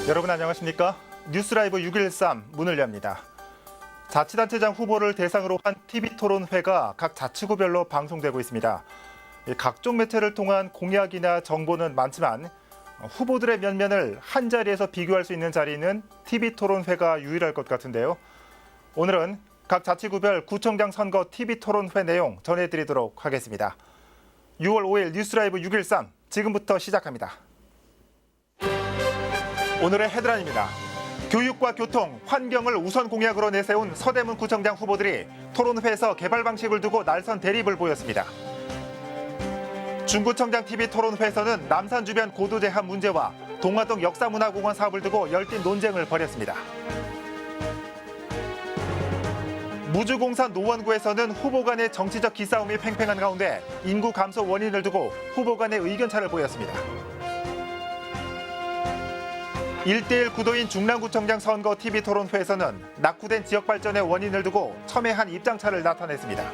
여러분 안녕하십니까? 뉴스라이브 613 문을 엽니다. 자치단체장 후보를 대상으로 한 TV토론회가 각 자치구별로 방송되고 있습니다. 각종 매체를 통한 공약이나 정보는 많지만 후보들의 면면을 한 자리에서 비교할 수 있는 자리는 TV토론회가 유일할 것 같은데요. 오늘은 각 자치구별 구청장 선거 TV토론회 내용 전해드리도록 하겠습니다. 6월 5일 뉴스라이브 613 지금부터 시작합니다. 오늘의 헤드라인입니다. 교육과 교통, 환경을 우선 공약으로 내세운 서대문 구청장 후보들이 토론회에서 개발 방식을 두고 날선 대립을 보였습니다. 중구청장 TV 토론회에서는 남산 주변 고도 제한 문제와 동화동 역사문화공원 사업을 두고 열띤 논쟁을 벌였습니다. 무주공사 노원구에서는 후보 간의 정치적 기싸움이 팽팽한 가운데 인구 감소 원인을 두고 후보 간의 의견차를 보였습니다. 1대1 구도인 중랑구청장 선거 TV 토론회에서는 낙후된 지역 발전의 원인을 두고 첨예한 입장차를 나타냈습니다.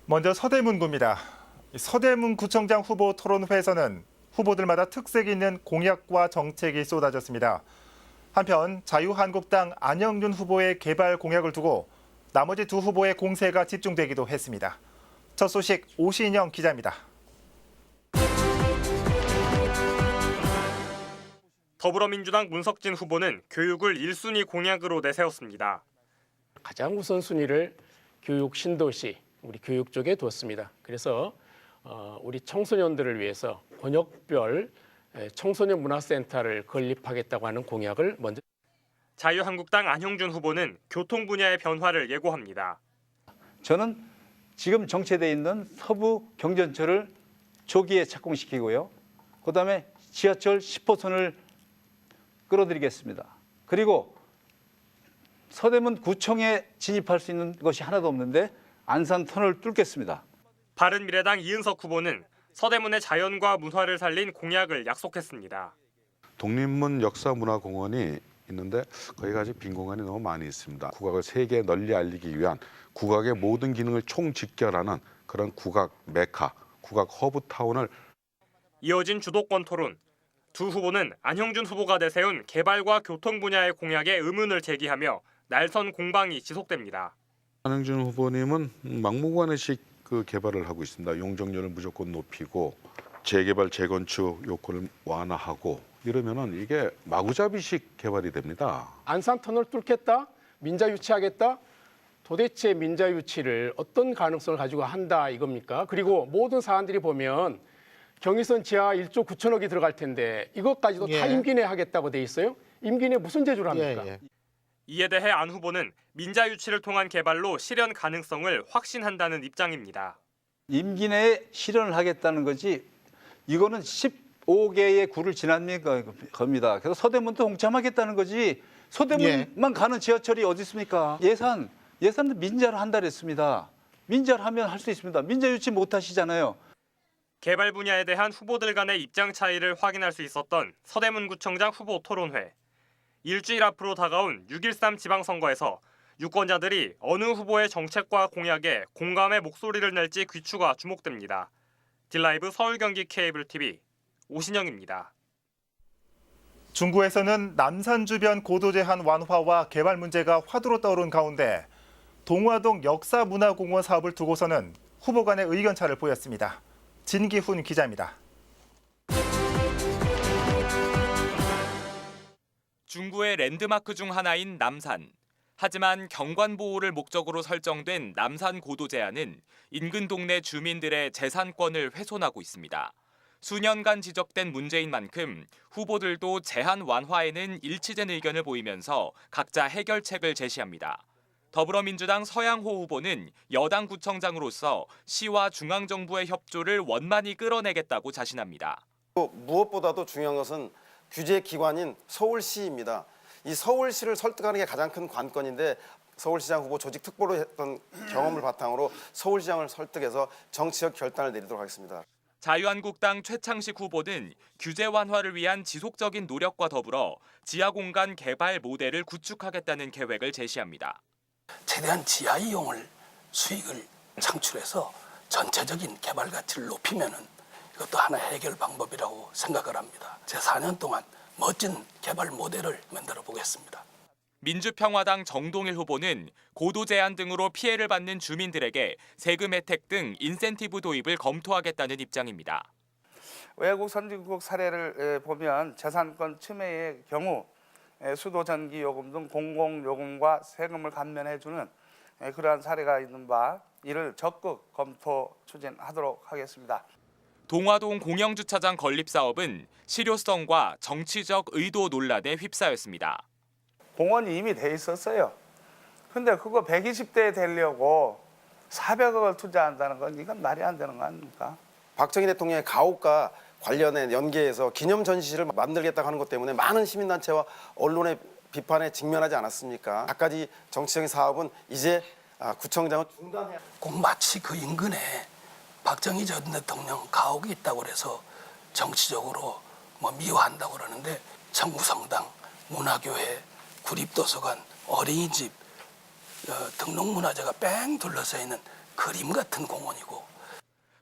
먼저 서대문구입니다. 서대문구청장 후보 토론회에서는 후보들마다 특색 있는 공약과 정책이 쏟아졌습니다. 한편 자유한국당 안영준 후보의 개발 공약을 두고 나머지 두 후보의 공세가 집중되기도 했습니다. 첫 소식 오신영 기자입니다. 더불어민주당 문석진 후보는 교육을 1순위 공약으로 내세웠습니다. 가장 우선순위를 교육 신도시, 우리 교육 쪽에 두었습니다. 그래서 우리 청소년들을 위해서 권역별 청소년 문화센터를 건립하겠다고 하는 공약을 먼저. 자유한국당 안형준 후보는 교통 분야의 변화를 예고합니다. 저는 지금 정체되어 있는 서부 경전철을 조기에 착공시키고요. 그다음에 지하철 10호선을 끌어들이겠습니다. 그리고 서대문 구청에 진입할 수 있는 것이 하나도 없는데 안산 터널을 뚫겠습니다. 바른미래당 이은석 후보는 서대문의 자연과 문화를 살린 공약을 약속했습니다. 독립문 역사문화공원이 있는데 거기가 아직 빈 공간이 너무 많이 있습니다. 국악을 세계에 널리 알리기 위한 국악의 모든 기능을 총집결하는 그런 국악 메카, 국악 허브타운을. 이어진 주도권 토론. 두 후보는 안형준 후보가 내세운 개발과 교통 분야의 공약에 의문을 제기하며 날선 공방이 지속됩니다. 안형준 후보님은 막무가내식 개발을 하고 있습니다. 용적률을 무조건 높이고 재개발, 재건축 요건을 완화하고 이러면은 이게 마구잡이식 개발이 됩니다. 안산 터널 뚫겠다, 민자 유치하겠다. 도대체 민자 유치를 어떤 가능성을 가지고 한다 이겁니까? 그리고 모든 사안들이 보면 경의선 지하 1조 9천억이 들어갈 텐데 이것까지도 다 임기내 하겠다고 돼 있어요. 임기내 무슨 제조를 합니까? 이에 대해 안 후보는 민자 유치를 통한 개발로 실현 가능성을 확신한다는 입장입니다. 임기 내에 실현을 하겠다는 거지 이거는 15개의 구를 지나는 겁니다. 그래서 서대문도 동참하겠다는 거지 서대문만 가는 지하철이 어디 있습니까? 예산도 민자로 한다 그랬습니다. 민자를 하면 할 수 있습니다. 민자 유치 못 하시잖아요. 개발 분야에 대한 후보들 간의 입장 차이를 확인할 수 있었던 서대문구청장 후보 토론회. 일주일 앞으로 다가온 6.13 지방선거에서 유권자들이 어느 후보의 정책과 공약에 공감의 목소리를 낼지 귀추가 주목됩니다. 딜라이브 서울 경기 케이블 TV 오신영입니다. 중구에서는 남산 주변 고도 제한 완화와 개발 문제가 화두로 떠오른 가운데 동화동 역사문화공원 사업을 두고서는 후보 간의 의견차를 보였습니다. 진기훈 기자입니다. 중구의 랜드마크 중 하나인 남산. 하지만 경관보호를 목적으로 설정된 남산 고도 제한은 인근 동네 주민들의 재산권을 훼손하고 있습니다. 수년간 지적된 문제인 만큼 후보들도 제한 완화에는 일치된 의견을 보이면서 각자 해결책을 제시합니다. 더불어민주당 서양호 후보는 여당 구청장으로서 시와 중앙정부의 협조를 원만히 끌어내겠다고 자신합니다. 무엇보다도 중요한 것은 규제 기관인 서울시입니다. 이 서울시를 설득하는 게 가장 큰 관건인데 서울시장 후보 조직 특보로 했던 경험을 바탕으로 서울시장을 설득해서 정치적 결단을 내리도록 하겠습니다. 자유한국당 최창식 후보는 규제 완화를 위한 지속적인 노력과 더불어 지하 공간 개발 모델을 구축하겠다는 계획을 제시합니다. 최대한 지하 이용을 수익을 창출해서 전체적인 개발 가치를 높이면은 이것도 하나의 해결 방법이라고 생각을 합니다. 제 4년 동안 멋진 개발 모델을 만들어 보겠습니다. 민주평화당 정동일 후보는 고도 제한 등으로 피해를 받는 주민들에게 세금 혜택 등 인센티브 도입을 검토하겠다는 입장입니다. 외국 선진국 사례를 보면 재산권 침해의 경우 수도 전기 요금 등 공공요금과 세금을 감면해주는 그러한 사례가 있는 바 이를 적극 검토 추진하도록 하겠습니다. 동화동 공영주차장 건립 사업은 실효성과 정치적 의도 논란에 휩싸였습니다. 공원이 이미 돼 있었어요. 근데 그거 120대 되려고 400억을 투자한다는 건 이건 말이 안 되는 거 아닙니까? 박정희 대통령의 가옥과 관련해 연계해서 기념 전시실을 만들겠다고 하는 것 때문에 많은 시민단체와 언론의 비판에 직면하지 않았습니까? 갖가지 정치적인 사업은 이제 구청장은 중단해야. 꼭 마치 그 인근에 박정희 전 대통령 가옥이 있다고 해서 정치적으로 미화한다고 그러는데 청구성당, 문화교회, 구립도서관, 어린이집, 등록문화재가 뺑 둘러서 있는 그림 같은 공원이고,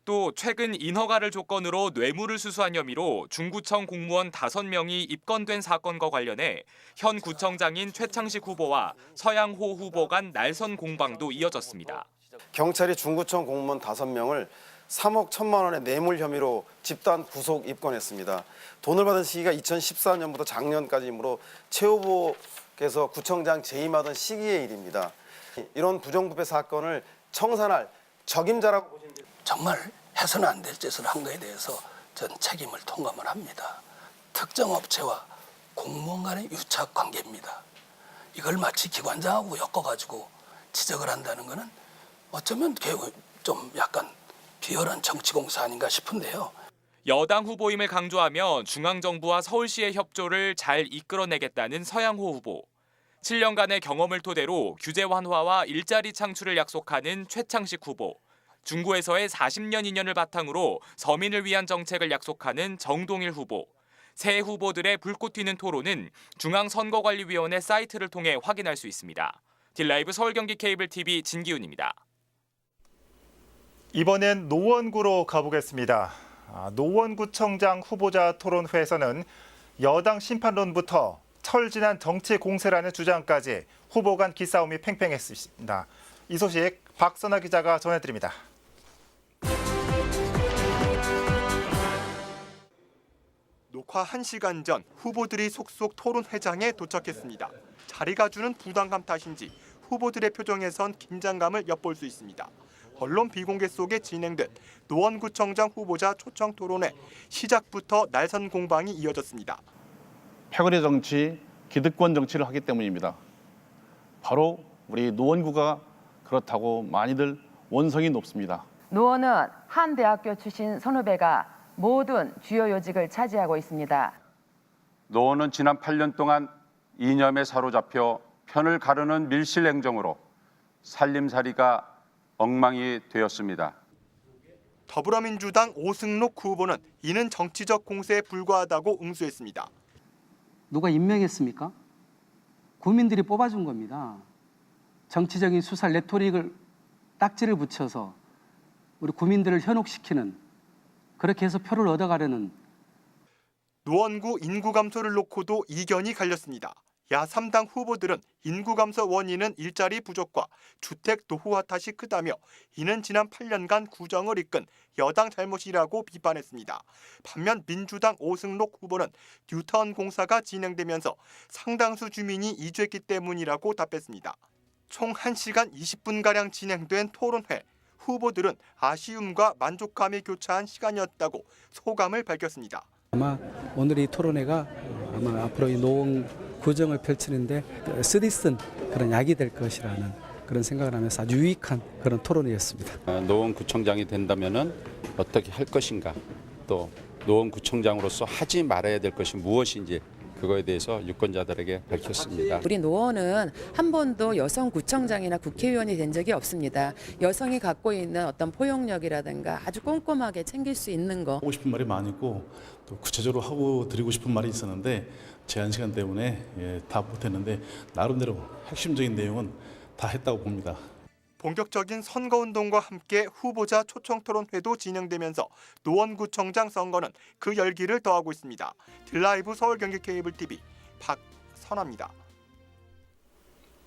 또 최근 인허가를 조건으로 뇌물을 수수한 혐의로 중구청 공무원 5명이 입건된 사건과 관련해 현 구청장인 최창식 후보와 서양호 후보 간 날선 공방도 이어졌습니다. 경찰이 중구청 공무원 5명을 3억 1천만 원의 뇌물 혐의로 집단 구속 입건했습니다. 돈을 받은 시기가 2014년부터 작년까지이므로 최 후보께서 구청장 재임하던 시기의 일입니다. 이런 부정부패 사건을 청산할 적임자라고 보시는 게 정말 해서는 안 될 짓을 한 거에 대해서 전 책임을 통감을 합니다. 특정 업체와 공무원 간의 유착 관계입니다. 이걸 마치 기관장하고 엮어가지고 지적을 한다는 것은 어쩌면 좀 약간 비열한 정치공사 아닌가 싶은데요. 여당 후보임을 강조하며 중앙정부와 서울시의 협조를 잘 이끌어내겠다는 서양호 후보. 7년간의 경험을 토대로 규제 완화와 일자리 창출을 약속하는 최창식 후보. 중구에서의 40년 인연을 바탕으로 서민을 위한 정책을 약속하는 정동일 후보. 새 후보들의 불꽃 튀는 토론은 중앙선거관리위원회 사이트를 통해 확인할 수 있습니다. 딜라이브 서울경기 케이블 TV 진기훈입니다. 이번엔 노원구로 가보겠습니다. 노원구청장 후보자 토론회에서는 여당 심판론부터 철진한 정치 공세라는 주장까지 후보 간 기싸움이 팽팽했습니다. 이 소식 박선아 기자가 전해드립니다. 녹화 1시간 전 후보들이 속속 토론회장에 도착했습니다. 자리가 주는 부담감 탓인지 후보들의 표정에선 긴장감을 엿볼 수 있습니다. 언론 비공개 속에 진행된 노원구청장 후보자 초청 토론회 시작부터 날선 공방이 이어졌습니다. 패거리 정치, 기득권 정치를 하기 때문입니다. 바로 우리 노원구가 그렇다고 많이들 원성이 높습니다. 노원은 한 대학교 출신 선후배가 모든 주요 요직을 차지하고 있습니다. 노원은 지난 8년 동안 이념에 사로잡혀 편을 가르는 밀실 행정으로 살림살이가 엉망이 되었습니다. 더불어민주당 오승록 후보는 이는 정치적 공세에 불과하다고 응수했습니다. 누가 임명했습니까? 국민들이 뽑아준 겁니다. 정치적인 수사 레토릭을 딱지를 붙여서 우리 국민들을 현혹시키는, 그렇게 해서 표를 얻어가려는. 노원구 인구 감소를 놓고도 이견이 갈렸습니다. 야3당 후보들은 인구 감소 원인은 일자리 부족과 주택 노후화 탓이 크다며 이는 지난 8년간 구정을 이끈 여당 잘못이라고 비판했습니다. 반면 민주당 오승록 후보는 뉴타운 공사가 진행되면서 상당수 주민이 이주했기 때문이라고 답했습니다. 총 1시간 20분가량 진행된 토론회. 후보들은 아쉬움과 만족감이 교차한 시간이었다고 소감을 밝혔습니다. 아마 오늘 이 토론회가 아마 앞으로 이 노원 구정을 펼치는데 쓰디쓴 그런 약이 될 것이라는 그런 생각을 하면서 아주 유익한 그런 토론회였습니다. 노원구청장이 된다면은 어떻게 할 것인가, 또 노원구청장으로서 하지 말아야 될 것이 무엇인지 그거에 대해서 유권자들에게 밝혔습니다. 우리 노원은 한 번도 여성 구청장이나 국회의원이 된 적이 없습니다. 여성이 갖고 있는 어떤 포용력이라든가 아주 꼼꼼하게 챙길 수 있는 거. 하고 싶은 말이 많이 있고 또 구체적으로 하고 드리고 싶은 말이 있었는데 제한 시간 때문에 다 못했는데 나름대로 핵심적인 내용은 다 했다고 봅니다. 본격적인 선거운동과 함께 후보자 초청토론회도 진행되면서 노원구청장 선거는 그 열기를 더하고 있습니다. 드라이브 서울 경기 케이블 TV 박선아입니다.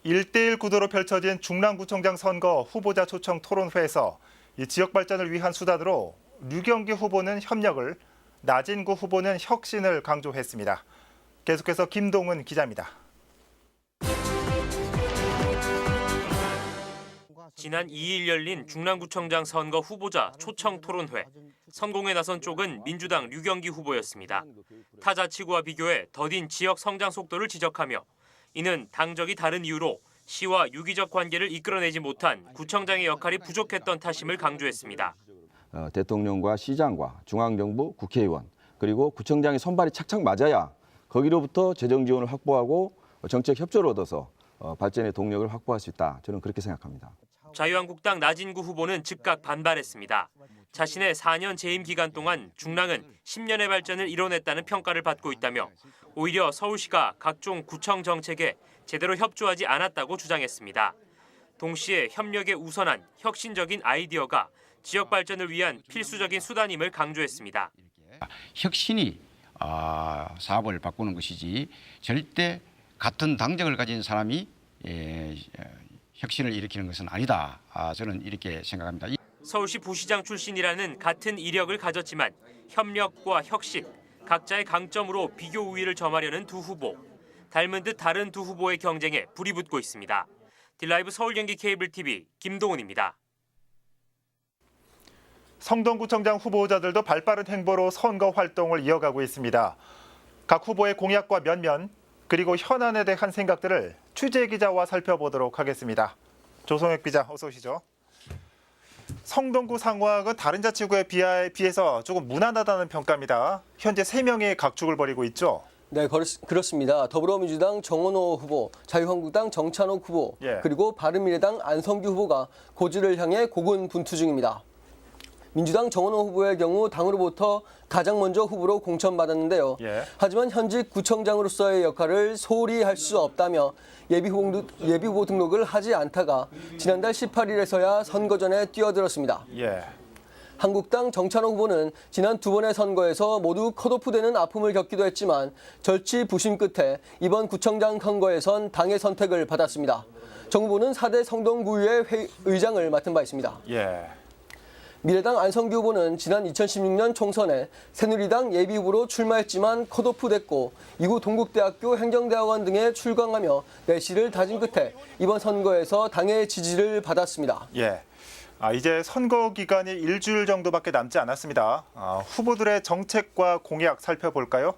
1대1 구도로 펼쳐진 중랑구청장 선거 후보자 초청 토론회에서 이 지역 발전을 위한 수단으로 류경기 후보는 협력을, 나진구 후보는 혁신을 강조했습니다. 계속해서 김동은 기자입니다. 지난 2일 열린 중랑구청장 선거 후보자 초청 토론회. 선공에 나선 쪽은 민주당 류경기 후보였습니다. 타자 치고와 비교해 더딘 지역 성장 속도를 지적하며 이는 당적이 다른 이유로 시와 유기적 관계를 이끌어내지 못한 구청장의 역할이 부족했던 탓임을 강조했습니다. 대통령과 시장과 중앙정부, 국회의원 그리고 구청장의 손발이 착착 맞아야 거기로부터 재정 지원을 확보하고 정책 협조를 얻어서 발전의 동력을 확보할 수 있다. 저는 그렇게 생각합니다. 자유한국당 나진구 후보는 즉각 반발했습니다. 자신의 4년 재임 기간 동안 중랑은 10년의 발전을 이뤄냈다는 평가를 받고 있다며 오히려 서울시가 각종 구청 정책에 제대로 협조하지 않았다고 주장했습니다. 동시에 협력에 우선한 혁신적인 아이디어가 지역 발전을 위한 필수적인 수단임을 강조했습니다. 혁신이 사업을 바꾸는 것이지 절대 같은 당적을 가진 사람이 혁신을 일으키는 것은 아니다. 저는 이렇게 생각합니다. 서울시 부시장 출신이라는 같은 이력을 가졌지만 협력과 혁신, 각자의 강점으로 비교 우위를 점하려는 두 후보. 닮은 듯 다른 두 후보의 경쟁에 불이 붙고 있습니다. 딜라이브 서울 경기 케이블 TV 김동훈입니다. 성동구청장 후보자들도 발빠른 행보로 선거 활동을 이어가고 있습니다. 각 후보의 공약과 면면 그리고 현안에 대한 생각들을 취재 기자와 살펴보도록 하겠습니다. 조성혁 기자 어서 오시죠. 성동구 상황은 다른 자치구에 비해서 조금 무난하다는 평가입니다. 현재 3명의 각축을 벌이고 있죠. 네, 그렇습니다. 더불어민주당 정원호 후보, 자유한국당 정찬욱 후보, 그리고 바른미래당 안성규 후보가 고지를 향해 고군분투 중입니다. 민주당 정원호 후보의 경우 당으로부터 가장 먼저 후보로 공천받았는데요. 하지만 현직 구청장으로서의 역할을 소홀히 할 수 없다며 예비후보 등록을 하지 않다가 지난달 18일에서야 선거 전에 뛰어들었습니다. 한국당 정찬호 후보는 지난 두 번의 선거에서 모두 컷오프되는 아픔을 겪기도 했지만 절치부심 끝에 이번 구청장 선거에선 당의 선택을 받았습니다. 정 후보는 4대 성동구의회 의장을 맡은 바 있습니다. 미래당 안성규 후보는 지난 2016년 총선에 새누리당 예비후보로 출마했지만 컷오프됐고 이후 동국대학교 행정대학원 등에 출강하며 내실을 다진 끝에 이번 선거에서 당의 지지를 받았습니다. 이제 선거 기간이 일주일 정도밖에 남지 않았습니다. 후보들의 정책과 공약 살펴볼까요?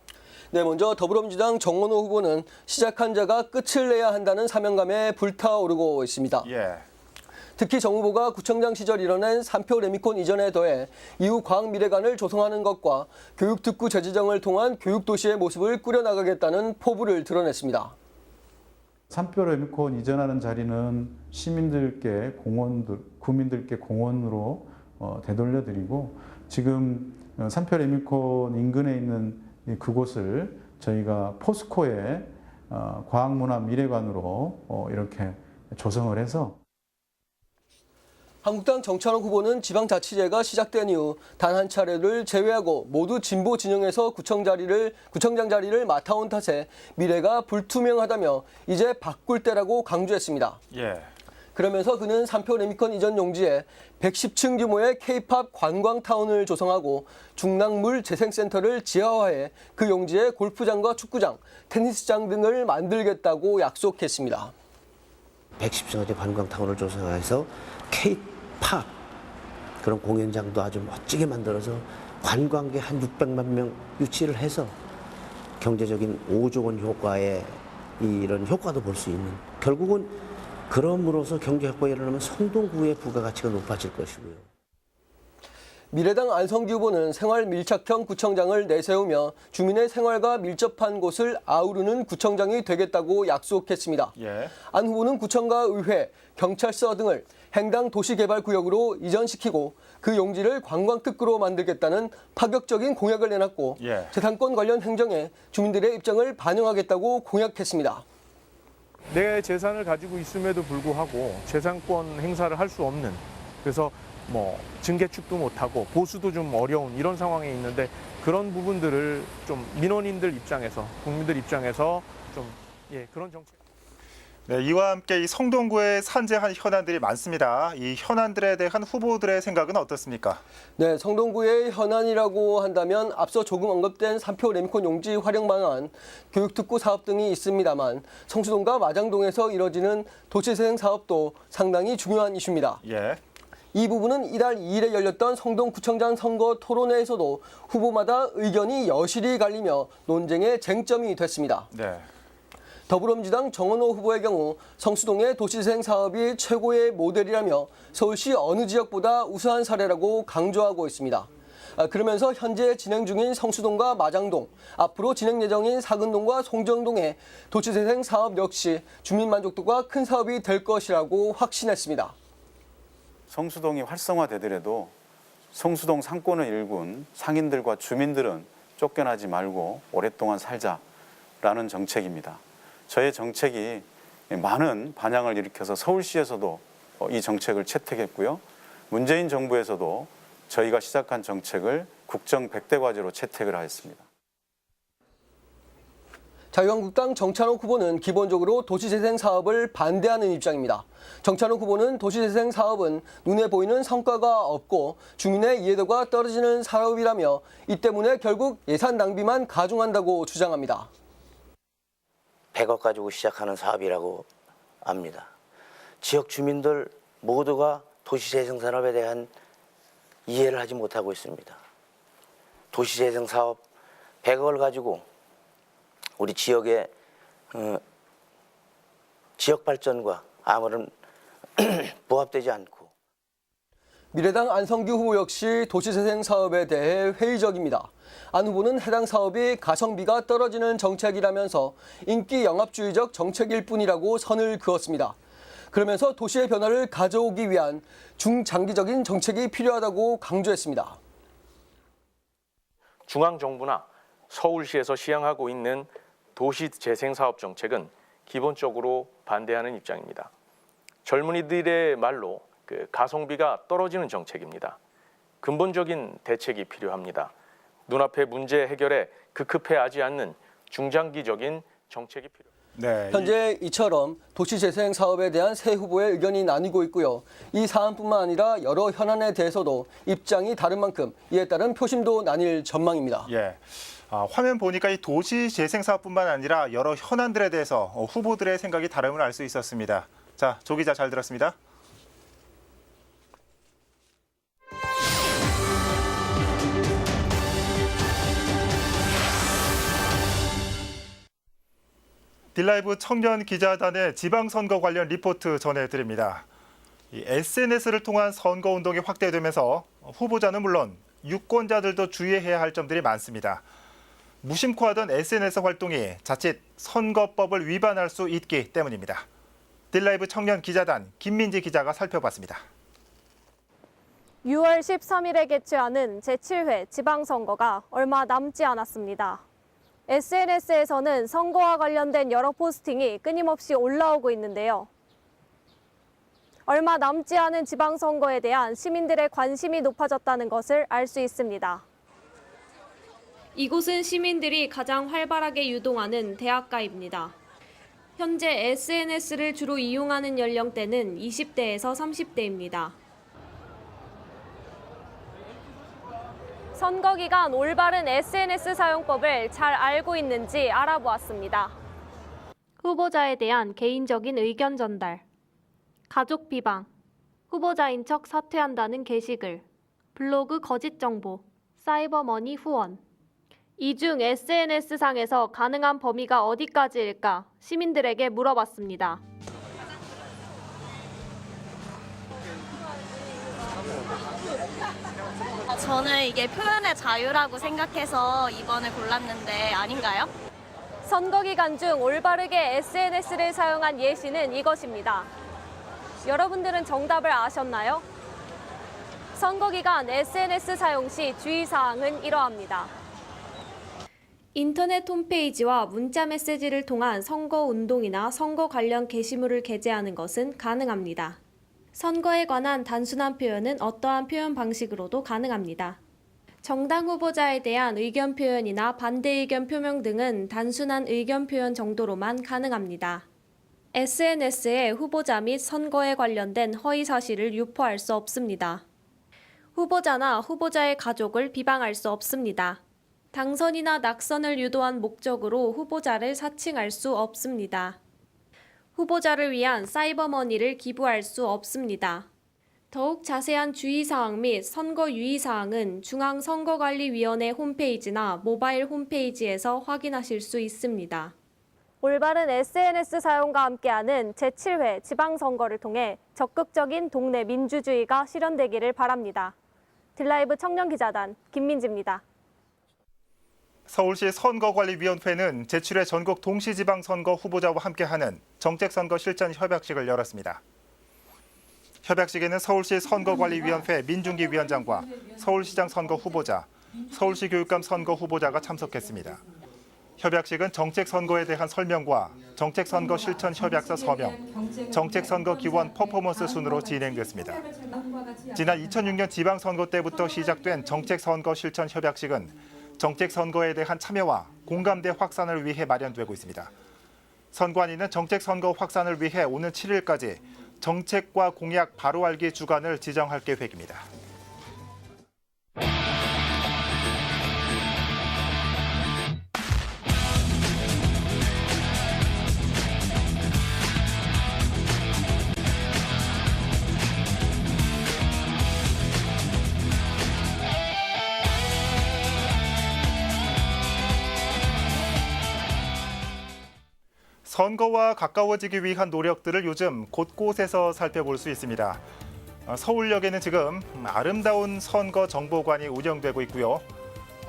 네, 먼저 더불어민주당 정원호 후보는 시작한 자가 끝을 내야 한다는 사명감에 불타오르고 있습니다. 특히 정 후보가 구청장 시절 이뤄낸 3표 레미콘 이전에 더해 이후 과학미래관을 조성하는 것과 교육특구 재지정을 통한 교육도시의 모습을 꾸려나가겠다는 포부를 드러냈습니다. 3표 레미콘 이전하는 자리는 시민들께 구민들께 공원으로 되돌려드리고 지금 3표 레미콘 인근에 있는 그곳을 저희가 포스코의 과학문화미래관으로 이렇게 조성을 해서 한국당 정찬욱 후보는 지방자치제가 시작된 이후 단 한 차례를 제외하고 모두 진보 진영에서 구청장 자리를 맡아온 탓에 미래가 불투명하다며 이제 바꿀 때라고 강조했습니다. 그러면서 그는 3표 레미콘 이전 용지에 110층 규모의 K-팝 관광타운을 조성하고 중랑물 재생센터를 지하화해 그 용지에 골프장과 축구장, 테니스장 등을 만들겠다고 약속했습니다. 110층짜리 관광타운을 조성해서 K-팝 그런 공연장도 아주 멋지게 만들어서 관광객 한 600만 명 유치를 해서 경제적인 5조 원 효과의 이런 효과도 볼 수 있는 결국은 그럼으로써 경제 효과가 일어나면 성동구의 부가가치가 높아질 것이고요. 미래당 안성규 후보는 생활 밀착형 구청장을 내세우며 주민의 생활과 밀접한 곳을 아우르는 구청장이 되겠다고 약속했습니다. 안 후보는 구청과 의회, 경찰서 등을 행당 도시개발구역으로 이전시키고 그 용지를 관광특구로 만들겠다는 파격적인 공약을 내놨고 재산권 관련 행정에 주민들의 입장을 반영하겠다고 공약했습니다. 내 재산을 가지고 있음에도 불구하고 재산권 행사를 할 수 없는, 그래서 증개축도 못하고 보수도 좀 어려운 이런 상황에 있는데 그런 부분들을 좀 민원인들 입장에서, 국민들 입장에서 좀 그런 정책. 네, 이와 함께 이 성동구에 산재한 현안들이 많습니다. 이 현안들에 대한 후보들의 생각은 어떻습니까? 네, 성동구의 현안이라고 한다면 앞서 조금 언급된 3표 레미콘 용지 활용 방안, 교육특구 사업 등이 있습니다만 성수동과 마장동에서 이뤄지는 도시재생 사업도 상당히 중요한 이슈입니다. 이 부분은 이달 2일에 열렸던 성동구청장 선거 토론회에서도 후보마다 의견이 여실히 갈리며 논쟁의 쟁점이 됐습니다. 더불어민주당 정원호 후보의 경우 성수동의 도시재생 사업이 최고의 모델이라며 서울시 어느 지역보다 우수한 사례라고 강조하고 있습니다. 그러면서 현재 진행 중인 성수동과 마장동, 앞으로 진행 예정인 사근동과 송정동의 도시재생 사업 역시 주민 만족도가 큰 사업이 될 것이라고 확신했습니다. 성수동이 활성화되더라도 성수동 상권을 일군 상인들과 주민들은 쫓겨나지 말고 오랫동안 살자라는 정책입니다. 저의 정책이 많은 반향을 일으켜서 서울시에서도 이 정책을 채택했고요. 문재인 정부에서도 저희가 시작한 정책을 국정 100대 과제로 채택을 하였습니다. 자유한국당 정찬욱 후보는 기본적으로 도시재생 사업을 반대하는 입장입니다. 정찬욱 후보는 도시재생 사업은 눈에 보이는 성과가 없고 주민의 이해도가 떨어지는 사업이라며 이 때문에 결국 예산 낭비만 가중한다고 주장합니다. 100억 가지고 시작하는 사업이라고 압니다. 지역 주민들 모두가 도시재생 산업에 대한 이해를 하지 못하고 있습니다. 도시재생 사업 100억을 가지고 우리 지역의 지역 발전과 아무런 부합되지 않고. 미래당 안성규 후보 역시 도시재생 사업에 대해 회의적입니다. 안 후보는 해당 사업이 가성비가 떨어지는 정책이라면서 인기 영합주의적 정책일 뿐이라고 선을 그었습니다. 그러면서 도시의 변화를 가져오기 위한 중장기적인 정책이 필요하다고 강조했습니다. 중앙정부나 서울시에서 시행하고 있는 도시재생사업 정책은 기본적으로 반대하는 입장입니다. 젊은이들의 말로 가성비가 떨어지는 정책입니다. 근본적인 대책이 필요합니다. 눈앞의 문제 해결에 급급해하지 않는 중장기적인 정책이 필요합니다. 현재 이처럼 도시재생 사업에 대한 세 후보의 의견이 나뉘고 있고요. 이 사안뿐만 아니라 여러 현안에 대해서도 입장이 다른 만큼 이에 따른 표심도 나뉠 전망입니다. 화면 보니까 이 도시재생 사업뿐만 아니라 여러 현안들에 대해서 후보들의 생각이 다름을 알 수 있었습니다. 자, 조 기자 잘 들었습니다. 딜라이브 청년 기자단의 지방선거 관련 리포트 전해드립니다. 이 SNS를 통한 선거운동이 확대되면서 후보자는 물론 유권자들도 주의해야 할 점들이 많습니다. 무심코 하던 SNS 활동이 자칫 선거법을 위반할 수 있기 때문입니다. 딜라이브 청년 기자단 김민지 기자가 살펴봤습니다. 6월 13일에 개최하는 제7회 지방선거가 얼마 남지 않았습니다. SNS에서는 선거와 관련된 여러 포스팅이 끊임없이 올라오고 있는데요. 얼마 남지 않은 지방선거에 대한 시민들의 관심이 높아졌다는 것을 알 수 있습니다. 이곳은 시민들이 가장 활발하게 유동하는 대학가입니다. 현재 SNS를 주로 이용하는 연령대는 20대에서 30대입니다. 선거 기간 올바른 SNS 사용법을 잘 알고 있는지 알아보았습니다. 후보자에 대한 개인적인 의견 전달, 가족 비방, 후보자인 척 사퇴한다는 게시글, 블로그 거짓 정보, 사이버머니 후원. 이 중 SNS상에서 가능한 범위가 어디까지일까 시민들에게 물어봤습니다. 저는 이게 표현의 자유라고 생각해서 2번을 골랐는데 아닌가요? 선거 기간 중 올바르게 SNS를 사용한 예시는 이것입니다. 여러분들은 정답을 아셨나요? 선거 기간 SNS 사용 시 주의사항은 이러합니다. 인터넷 홈페이지와 문자 메시지를 통한 선거 운동이나 선거 관련 게시물을 게재하는 것은 가능합니다. 선거에 관한 단순한 표현은 어떠한 표현 방식으로도 가능합니다. 정당 후보자에 대한 의견 표현이나 반대 의견 표명 등은 단순한 의견 표현 정도로만 가능합니다. SNS에 후보자 및 선거에 관련된 허위 사실을 유포할 수 없습니다. 후보자나 후보자의 가족을 비방할 수 없습니다. 당선이나 낙선을 유도한 목적으로 후보자를 사칭할 수 없습니다. 후보자를 위한 사이버머니를 기부할 수 없습니다. 더욱 자세한 주의사항 및 선거 유의사항은 중앙선거관리위원회 홈페이지나 모바일 홈페이지에서 확인하실 수 있습니다. 올바른 SNS 사용과 함께하는 제7회 지방선거를 통해 적극적인 동네 민주주의가 실현되기를 바랍니다. 딜라이브 청년기자단 김민지입니다. 서울시 선거관리위원회는 제7회 전국 동시지방선거 후보자와 함께하는 정책선거 실천 협약식을 열었습니다. 협약식에는 서울시 선거관리위원회 민중기 위원장과 서울시장 선거 후보자, 서울시 교육감 선거 후보자가 참석했습니다. 협약식은 정책선거에 대한 설명과 정책선거 실천 협약서 서명, 정책선거 기원 퍼포먼스 순으로 진행됐습니다. 지난 2006년 지방선거 때부터 시작된 정책선거 실천 협약식은 정책선거에 대한 참여와 공감대 확산을 위해 마련되고 있습니다. 선관위는 정책선거 확산을 위해 오는 7일까지 정책과 공약 바로 알기 주간을 지정할 계획입니다. 선거와 가까워지기 위한 노력들을 요즘 곳곳에서 살펴볼 수 있습니다. 서울역에는 지금 아름다운 선거 정보관이 운영되고 있고요.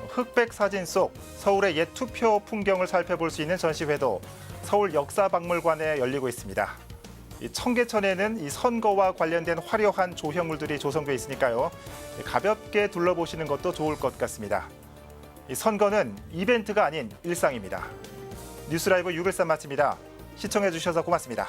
흑백 사진 속 서울의 옛 투표 풍경을 살펴볼 수 있는 전시회도 서울 역사박물관에 열리고 있습니다. 청계천에는 이 선거와 관련된 화려한 조형물들이 조성돼 있으니까요. 가볍게 둘러보시는 것도 좋을 것 같습니다. 이 선거는 이벤트가 아닌 일상입니다. 뉴스라이브 613 마칩니다. 시청해주셔서 고맙습니다.